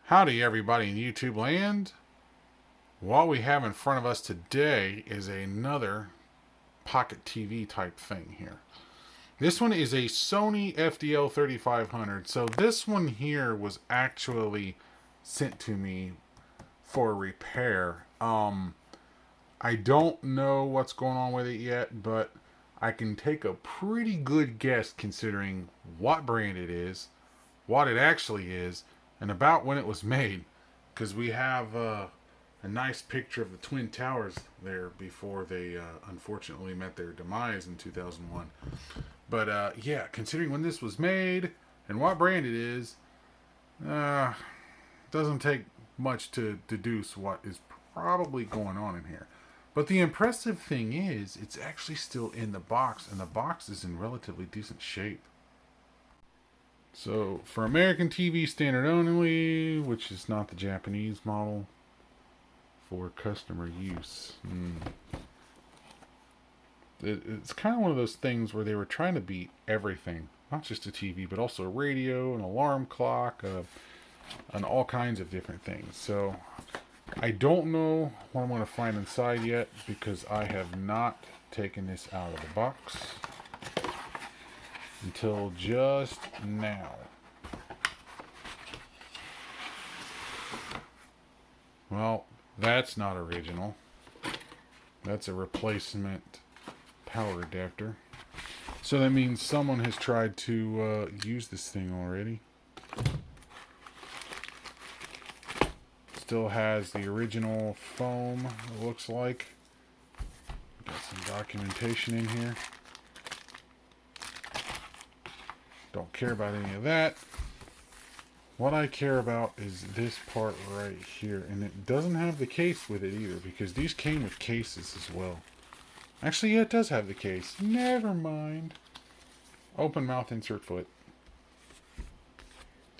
Howdy, everybody in YouTube land. What we have in front of us today is another pocket TV type thing here. This one is a Sony FDL 3500. So this one here was actually sent to me for repair. I don't know what's going on with it yet, but I can take a pretty good guess considering what brand it is, what it actually is, and about when it was made. Because we have a nice picture of the Twin Towers there before they unfortunately met their demise in 2001. But yeah, considering when this was made and what brand it is, doesn't take much to deduce what is probably going on in here. But the impressive thing is, it's actually still in the box, and the box is in relatively decent shape. So, for American TV standard only, which is not the Japanese model, for customer use. It's kind of one of those things where they were trying to beat everything. Not just a TV, but also a radio, an alarm clock, and all kinds of different things. So, I don't know what I'm going to find inside yet, because I have not taken this out of the box until just now. Well, that's not original. That's a replacement power adapter. So that means someone has tried to use this thing already. Still has the original foam, it looks like. Got some documentation in here. Don't care about any of that. What I care about is this part right here. And it doesn't have the case with it either, because these came with cases as well. Actually, yeah, it does have the case. Never mind. Open mouth, insert foot.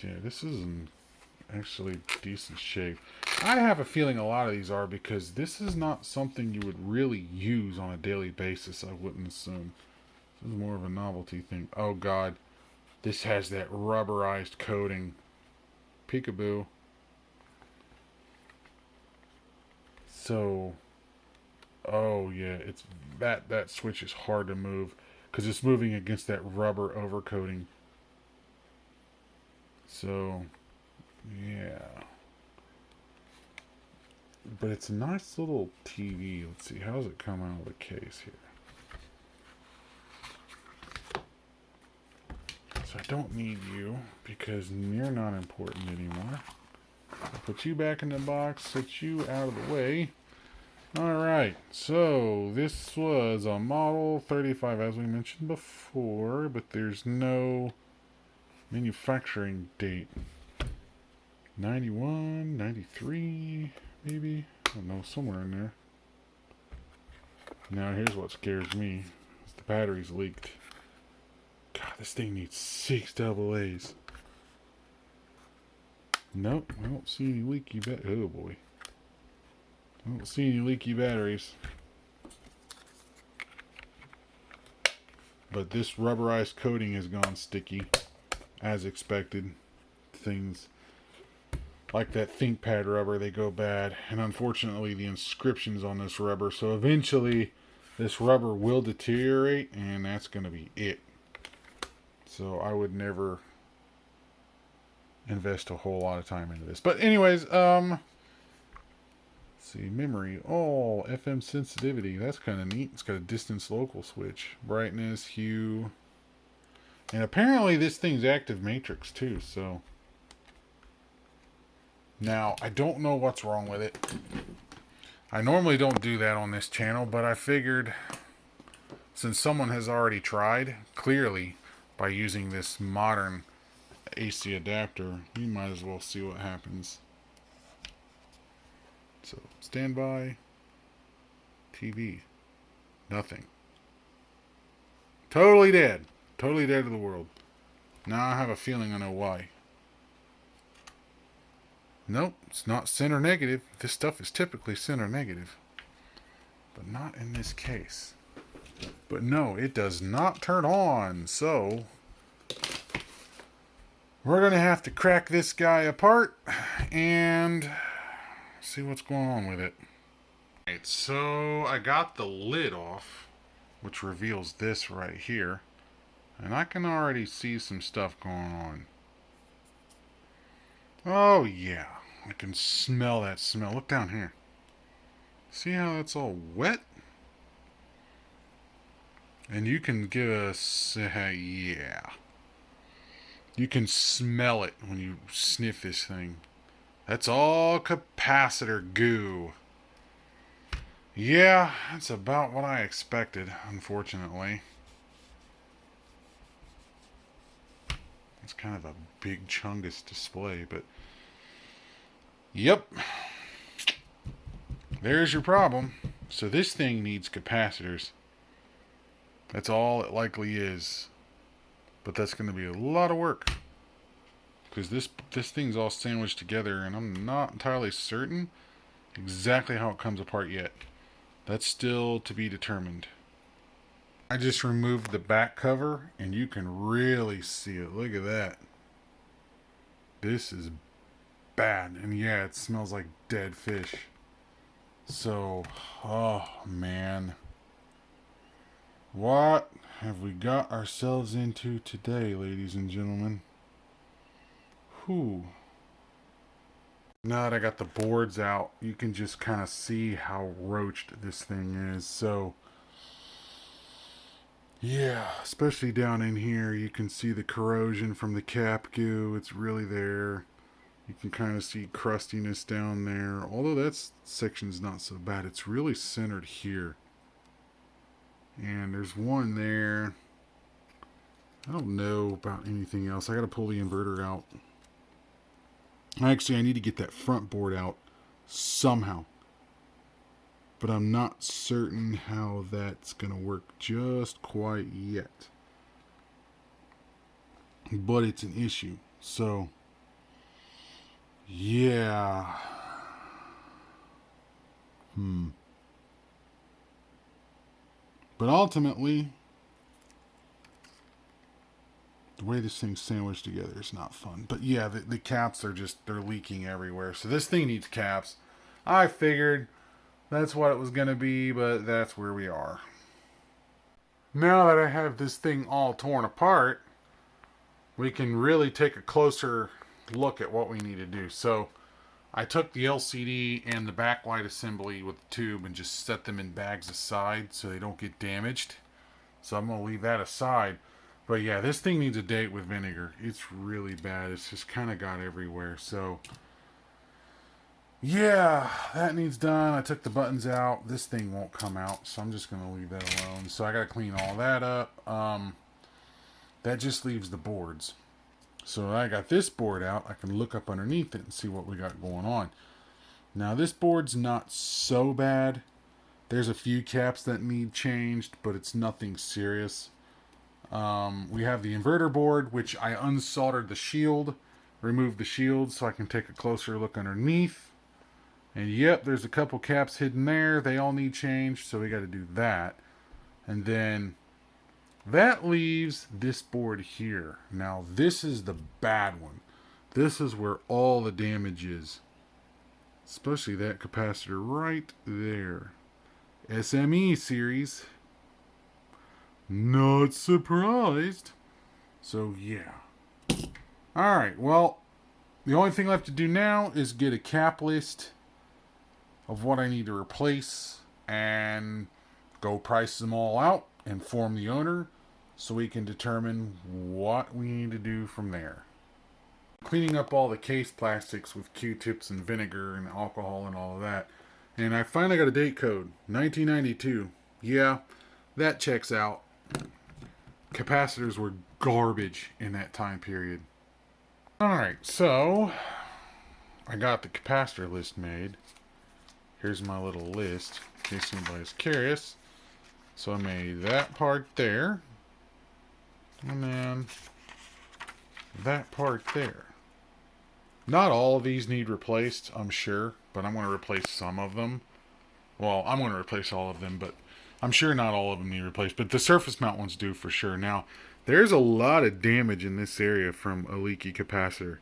Yeah, this is in actually decent shape. I have a feeling a lot of these are, because this is not something you would really use on a daily basis, I wouldn't assume. This is more of a novelty thing. Oh god. This has that rubberized coating. Peekaboo. So, oh yeah, it's that switch is hard to move because it's moving against that rubber overcoating. So, yeah. But it's a nice little TV. Let's see, how does it come out of the case here? So I don't need you because you're not important anymore. I'll put you back in the box, set you out of the way. Alright, so this was a Model 35 as we mentioned before, but there's no manufacturing date. 91, 93, maybe? I don't know, somewhere in there. Now here's what scares me. Is the battery's leaked. God, this thing needs 6 AA's. Nope, I don't see any leaky oh boy. I don't see any leaky batteries. But this rubberized coating has gone sticky, as expected. Things like that ThinkPad rubber, they go bad. And unfortunately, the inscription's on this rubber. So eventually, this rubber will deteriorate, and that's going to be it. So I would never invest a whole lot of time into this. But anyways, let's see, memory. Oh, FM sensitivity. That's kind of neat. It's got a distance local switch. Brightness, hue. And apparently this thing's active matrix too, so. Now, I don't know what's wrong with it. I normally don't do that on this channel, but I figured since someone has already tried, clearly, by using this modern AC adapter, you might as well see what happens. So, standby, TV, nothing. Totally dead. Totally dead to the world. Now I have a feeling I know why. Nope, it's not center negative. This stuff is typically center negative. But not in this case. But no, it does not turn on. So, we're going to have to crack this guy apart and see what's going on with it. Alright, so I got the lid off, which reveals this right here. And I can already see some stuff going on. Oh yeah, I can smell that smell. Look down here. See how that's all wet? And you can give us, yeah. You can smell it when you sniff this thing. That's all capacitor goo. Yeah, that's about what I expected, unfortunately. It's kind of a big chungus display, but yep. There's your problem. So this thing needs capacitors. That's all it likely is. But that's going to be a lot of work. Because this thing's all sandwiched together, and I'm not entirely certain exactly how it comes apart yet. That's still to be determined. I just removed the back cover, and you can really see it. Look at that. This is bad. And yeah, it smells like dead fish. So, oh man. What have we got ourselves into today, ladies and gentlemen? Whew. Now that I got the boards out, you can just kind of see how roached this thing is. So, yeah, especially down in here, you can see the corrosion from the cap goo. It's really there. You can kind of see crustiness down there. Although that section's not so bad. It's really centered here. And there's one there. I don't know about anything else. I got to pull the inverter out. Actually, I need to get that front board out somehow. But I'm not certain how that's going to work just quite yet. But it's an issue. So, yeah. But ultimately, the way this thing's sandwiched together is not fun. But yeah, the caps are they're leaking everywhere. So this thing needs caps. I figured that's what it was going to be, but that's where we are. Now that I have this thing all torn apart, we can really take a closer look at what we need to do. So I took the LCD and the backlight assembly with the tube and just set them in bags aside so they don't get damaged. So I'm going to leave that aside. But yeah, this thing needs a date with vinegar. It's really bad. It's just kind of got everywhere. So yeah, that needs done. I took the buttons out. This thing won't come out, so I'm just going to leave that alone. So I got to clean all that up. That just leaves the boards. So I got this board out. I can look up underneath it and see what we got going on. Now this board's not so bad. There's a few caps that need changed, but it's nothing serious. We have the inverter board, which I unsoldered the shield, removed the shield so I can take a closer look underneath. And yep, there's a couple caps hidden there. They all need changed, so we got to do that. And then that leaves this board here. Now this is the bad one. This is where all the damage is. Especially that capacitor right there. SME series. Not surprised. So yeah. Alright, well, the only thing left to do now is get a cap list of what I need to replace and go price them all out, inform the owner so we can determine what we need to do from there. Cleaning up all the case plastics with Q-tips and vinegar and alcohol and all of that. And I finally got a date code, 1992. Yeah, that checks out. Capacitors were garbage in that time period. Alright, so I got the capacitor list made. Here's my little list, in case anybody's curious. So I made that part there. And then that part there. Not all of these need replaced, I'm sure, but I'm going to replace some of them. Well, I'm going to replace all of them, but I'm sure not all of them need replaced. But the surface mount ones do for sure. Now, There's a lot of damage in this area from a leaky capacitor,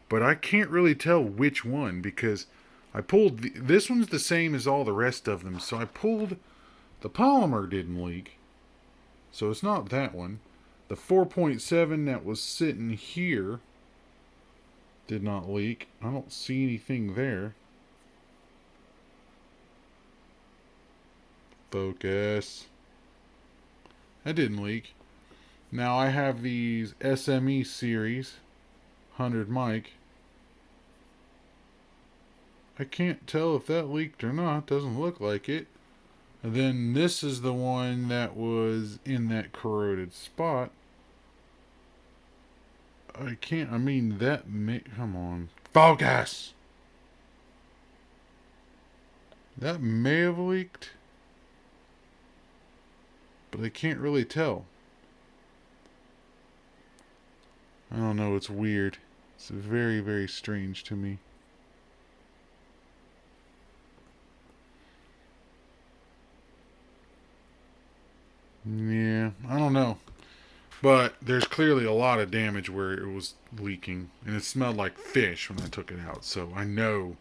but I can't really tell which one because I pulled this one's the same as all the rest of them. So I pulled the polymer didn't leak, so it's not that one. The 4.7 that was sitting here did not leak. I don't see anything there. Focus. That didn't leak. Now I have these SME series 100 mic. I can't tell if that leaked or not. Doesn't look like it. And then this is the one that was in that corroded spot. I can't, I mean, that may, come on. Focus! That may have leaked, but I can't really tell. I don't know, it's weird. It's very, very strange to me. Yeah, I don't know. But there's clearly a lot of damage where it was leaking. And it smelled like fish when I took it out. So I know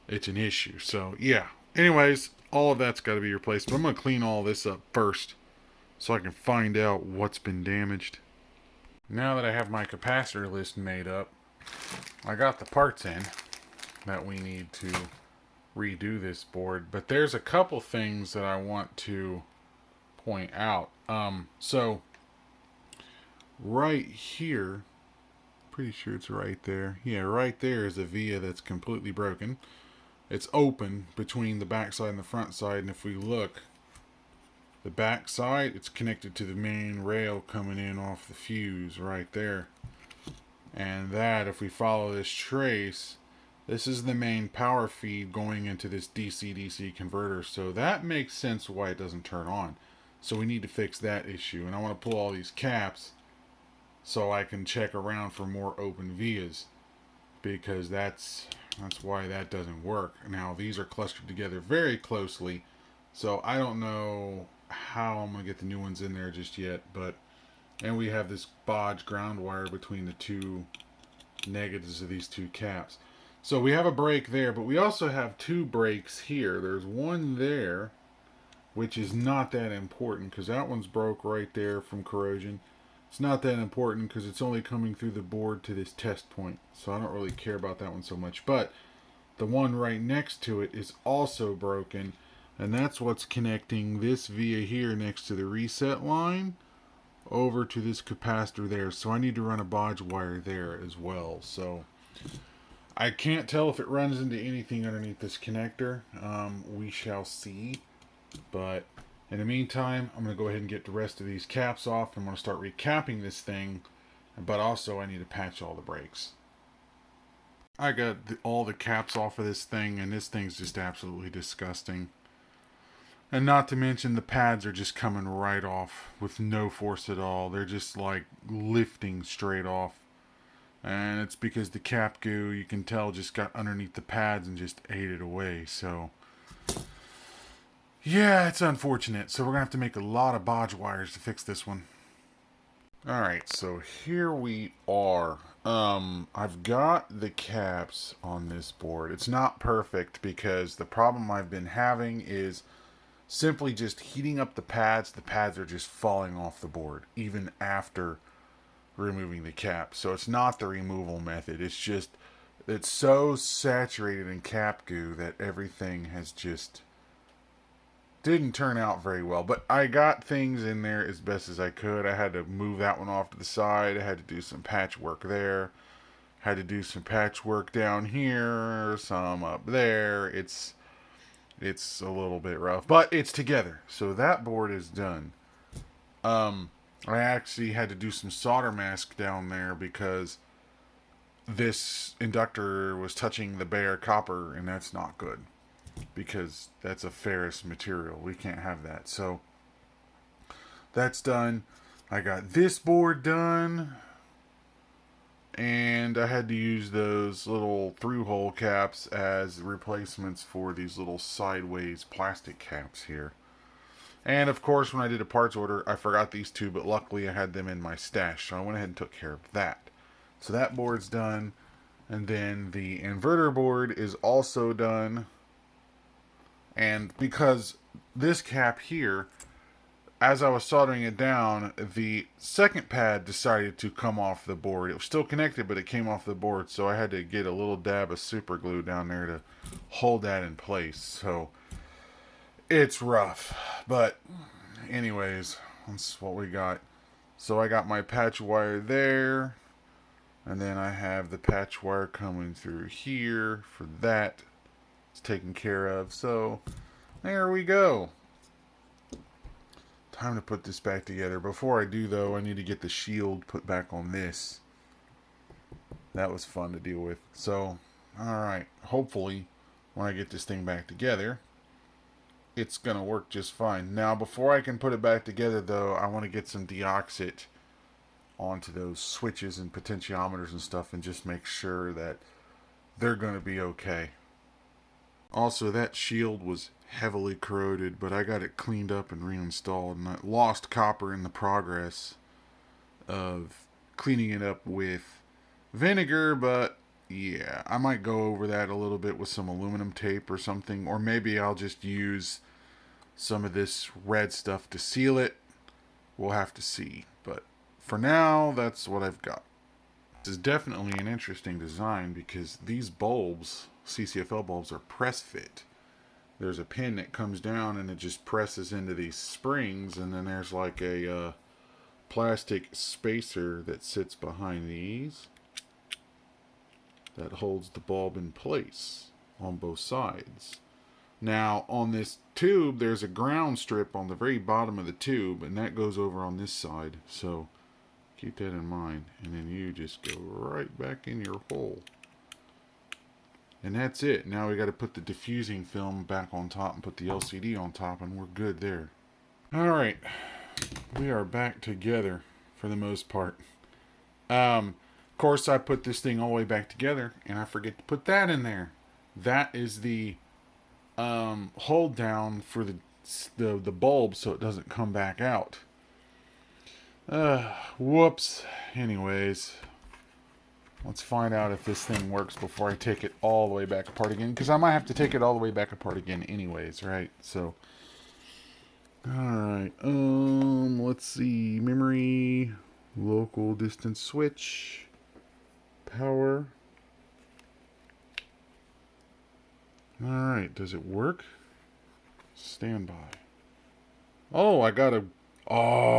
it's an issue. So yeah. Anyways, all of that's got to be replaced. But I'm going to clean all this up first so I can find out what's been damaged. Now that I have my capacitor list made up, I got the parts in that we need to redo this board. But there's a couple things that I want to point out. So right here, pretty sure it's right there. Yeah, right there is a via that's completely broken. It's open between the back side and the front side, and if we look, the back side, it's connected to the main rail coming in off the fuse right there. And that, if we follow this trace, this is the main power feed going into this DC-DC converter. So that makes sense why it doesn't turn on. So we need to fix that issue. And I want to pull all these caps so I can check around for more open vias, because that's why that doesn't work. Now these are clustered together very closely, so I don't know how I'm going to get the new ones in there just yet. But and we have this bodge ground wire between the two negatives of these two caps. So we have a break there, but we also have two breaks here. There's one there, which is not that important because that one's broke right there from corrosion. It's not that important because it's only coming through the board to this test point. So I don't really care about that one so much. But the one right next to it is also broken. And that's what's connecting this via here next to the reset line over to this capacitor there. So I need to run a bodge wire there as well. So I can't tell if it runs into anything underneath this connector. We shall see. But in the meantime, I'm going to go ahead and get the rest of these caps off. I'm going to start recapping this thing. But also I need to patch all the brakes. I got all the caps off of this thing, and this thing's just absolutely disgusting. And not to mention the pads are just coming right off with no force at all. They're just like lifting straight off. And it's because the cap goo, you can tell, just got underneath the pads and just ate it away. So yeah, it's unfortunate. So we're going to have to make a lot of bodge wires to fix this one. Alright, so here we are. I've got the caps on this board. It's not perfect because the problem I've been having is simply just heating up the pads. The pads are just falling off the board, even after removing the cap. So it's not the removal method. It's just, it's so saturated in cap goo that everything has just didn't turn out very well. But I got things in there as best as I could. I had to move that one off to the side. I had to do some patchwork there. Had to do some patchwork down here, some up there. It's a little bit rough, but it's together. So that board is done. I actually had to do some solder mask down there because this inductor was touching the bare copper, and that's not good because that's a ferrous material. We can't have that. So that's done. I got this board done, and I had to use those little through hole caps as replacements for these little sideways plastic caps here. And of course, when I did a parts order, I forgot these two, but luckily I had them in my stash, so I went ahead and took care of that. So that board's done. And then the inverter board is also done. And because this cap here, as I was soldering it down, the second pad decided to come off the board. It was still connected, but it came off the board, so I had to get a little dab of super glue down there to hold that in place. So it's rough. But anyways, that's what we got. So I got my patch wire there. And then I have the patch wire coming through here for that. It's taken care of. So there we go. Time to put this back together. Before I do, though, I need to get the shield put back on this. That was fun to deal with. So, alright. Hopefully, when I get this thing back together, it's going to work just fine. Now, before I can put it back together, though, I want to get some deoxit onto those switches and potentiometers and stuff and just make sure that they're going to be okay. Also, that shield was heavily corroded, but I got it cleaned up and reinstalled, and I lost copper in the progress of cleaning it up with vinegar, but yeah, I might go over that a little bit with some aluminum tape or something, or maybe I'll just use some of this red stuff to seal it. We'll have to see, but for now, that's what I've got. This is definitely an interesting design because these bulbs, CCFL bulbs, are press fit. There's a pin that comes down and it just presses into these springs, and then there's like a plastic spacer that sits behind these that holds the bulb in place on both sides. Now on this tube there's a ground strip on the very bottom of the tube, and that goes over on this side, so keep that in mind. And then you just go right back in your hole. And that's it. Now we got to put the diffusing film back on top and put the LCD on top, and we're good there. Alright. We are back together for the most part. Of course, I put this thing all the way back together, and I forget to put that in there. That is the hold down for the bulb so it doesn't come back out. Whoops. Anyways, let's find out if this thing works before I take it all the way back apart again, because I might have to take it all the way back apart again anyways, right? So, alright, let's see, memory, local distance switch, power. Alright, does it work? Standby. Oh,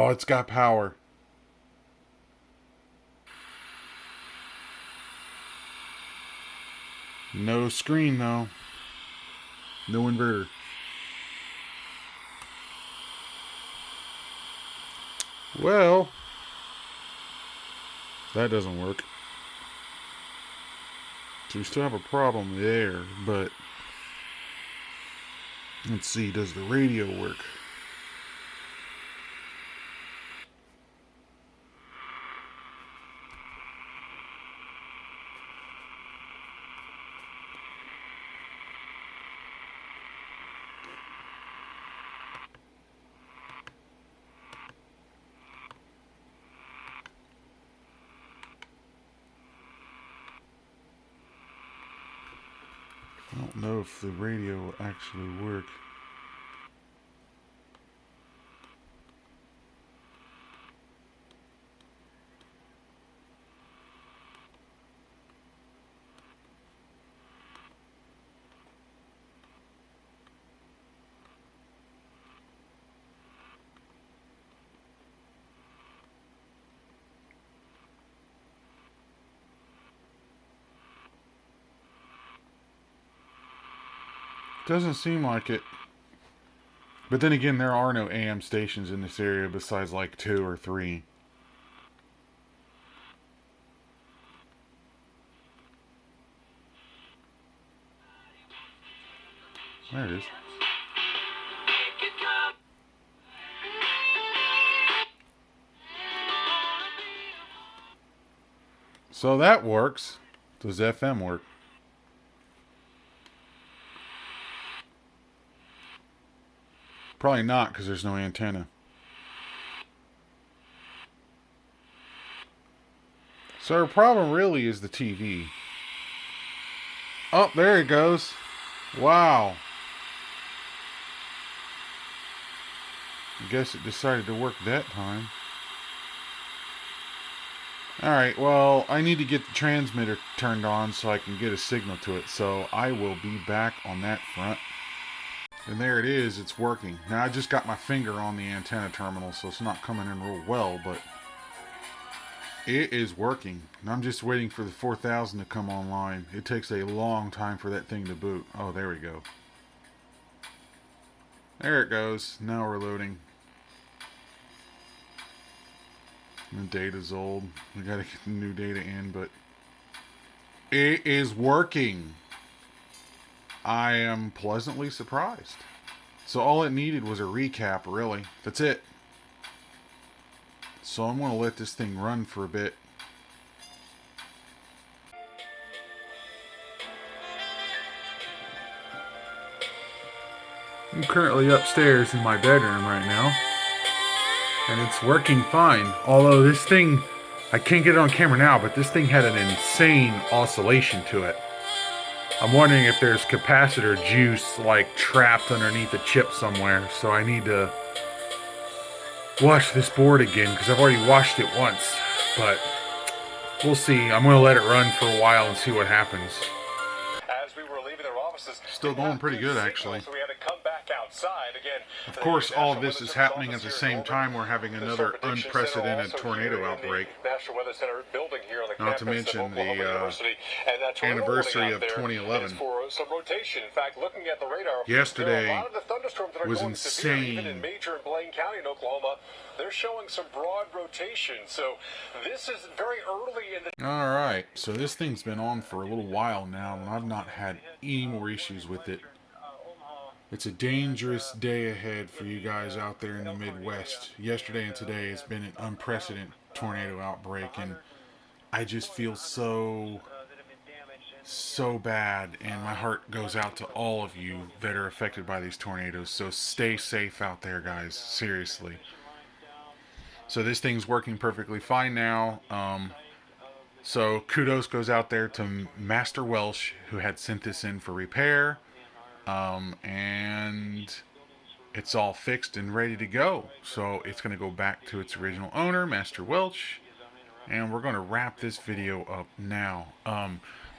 it's got power. No screen, though. No inverter. Well, that doesn't work. So we still have a problem there, but let's see, does the radio work? I don't know if the radio will actually work. Doesn't seem like it. But then again, there are no AM stations in this area besides like 2 or 3. There it is. So that works. Does FM work? Probably not, because there's no antenna. So our problem really is the TV. Oh, there it goes. Wow. I guess it decided to work that time. Alright, well, I need to get the transmitter turned on so I can get a signal to it. So I will be back on that front. And there it is, it's working. Now I just got my finger on the antenna terminal, so it's not coming in real well, but it is working. And I'm just waiting for the 4000 to come online. It takes a long time for that thing to boot. Oh, there we go. There it goes. Now we're loading. The data's old. We gotta get the new data in, but it is working. I am pleasantly surprised. So all it needed was a recap, really. That's it. So I'm going to let this thing run for a bit. I'm currently upstairs in my bedroom right now. And it's working fine. Although this thing, I can't get it on camera now, but this thing had an insane oscillation to it. I'm wondering if there's capacitor juice like trapped underneath a chip somewhere. So I need to wash this board again because I've already washed it once. But we'll see. I'm going to let it run for a while and see what happens. As we were leaving their offices, still going pretty good, actually. So we had to come back outside again. Of course, all of this is happening at the same time we're having another unprecedented tornado outbreak. National Weather Center building here on the Not to mention the anniversary of 2011. For some rotation. In fact, looking at the radar, yesterday a lot of the thunderstorms that are was going severe, insane. even in Major and Blaine County in Oklahoma, they're showing some broad rotation. So this is very early in the... Alright, so this thing's been on for a little while now, and I've not had any more issues with it. It's a dangerous day ahead for you guys out there in the Midwest. Yesterday and today has been an unprecedented tornado outbreak, and I just feel so bad, and my heart goes out to all of you that are affected by these tornadoes. So stay safe out there, guys. Seriously. So this thing's working perfectly fine now. So kudos goes out there to Master Welsh, who had sent this in for repair. And it's all fixed and ready to go. So it's going to go back to its original owner, Master Welch. And we're going to wrap this video up now.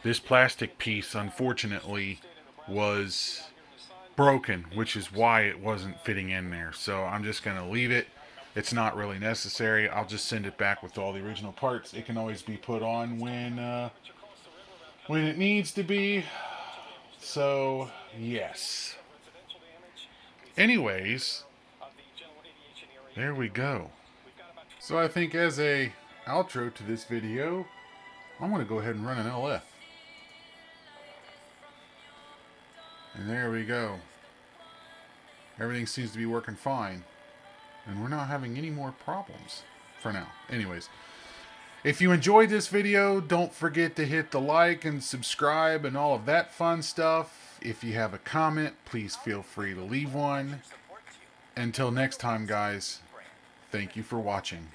This plastic piece, unfortunately, was broken, which is why it wasn't fitting in there. So I'm just going to leave it. It's not really necessary. I'll just send it back with all the original parts. It can always be put on when it needs to be. So, yes. Anyways, there we go. So I think as a outro to this video, I'm going to go ahead and run an LF. And there we go. Everything seems to be working fine. And we're not having any more problems for now. Anyways, if you enjoyed this video, don't forget to hit the like and subscribe and all of that fun stuff. If you have a comment, please feel free to leave one. Until next time, guys, thank you for watching.